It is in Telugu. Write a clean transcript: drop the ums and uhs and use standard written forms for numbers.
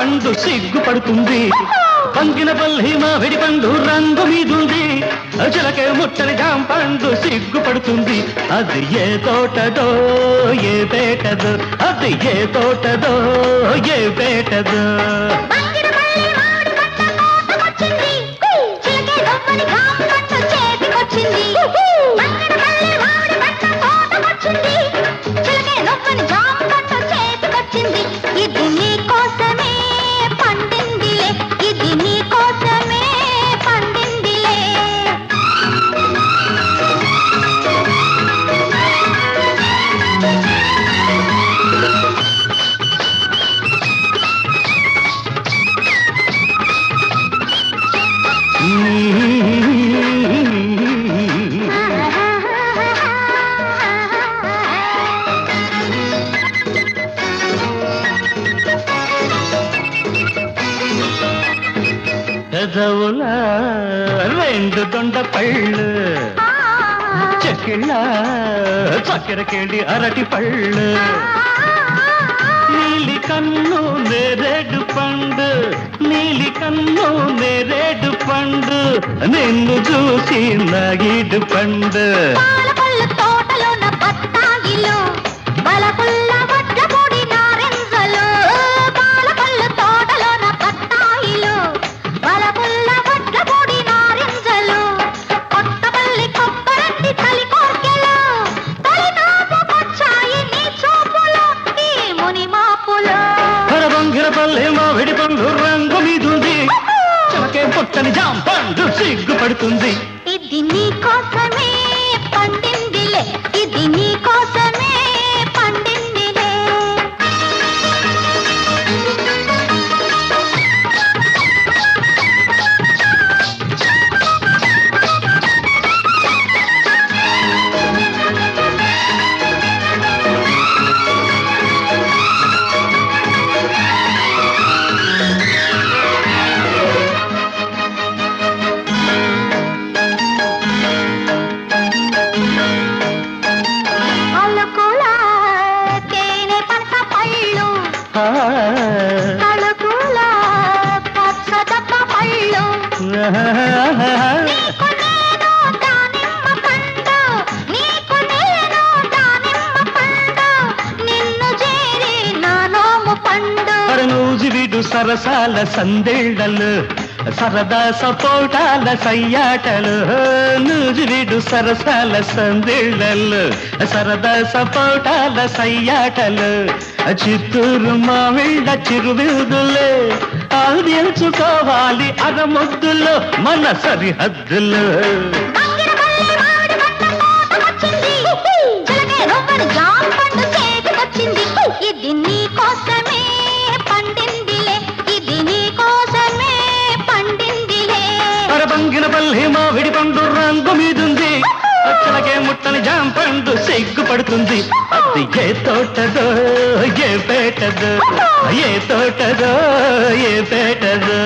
పండు సిగ్గుపడుతుంది పంగిన పల్లి మామిడి పండు రంగు మీదుంది చిలకే ముట్టని జాంపండు సిగ్గుపడుతుంది అది ఏ తోటదో ఏ పేటదో అది ఏ తోటదో ఏ పేటదో పెదవుల రెండు దొండ పళ్ళు చెక్కిళ్ళ చక్కెరకేళి అరటి పళ్ళు నీలి కన్ను నేరేడు పండు నీలి కన్ను నేరేడు పండు నిన్ను చూసి నాగిడు పండు మామిడి పండు రంగు మీదుంది చిలకే పుట్టని జాంపండు సిగ్గుపడుతుంది ఇది నీ కోసమే పండిందిలే ఇది నీ కోసమే పండిందిలే తళుకుల పచ్చదప్ప పళ్ళు నీకు నేను దానిమ్మ పండు నీకు నేను దానిమ్మ పండు నిన్ను చేరి నా నోము పండు నూజి విడు సరసాల సందేళ్లలు సరదా సపోటాల సయ్యాటలు నూజి విడు సరసాల సందేళ్లలు సరదా సపోటాల సయ్యాటలు చిత్తూరు మామిళ్ళ చిరువిదులే ఆదించుకోవాలి అరముద్దులు మన సరిహద్దులు ఇది నీ కోసమే పండిందిలే ఇది నీ కోసమే పండిందిలే అరబంగిన పల్లి మామిడి పండు రంగు మీదుంది చిలకే ముట్టని జాంపండు సిగ్గుపడుతుంది అది ఏ తోటదో ఏ పేటదో ఏ తోటదో ఏ పేటదో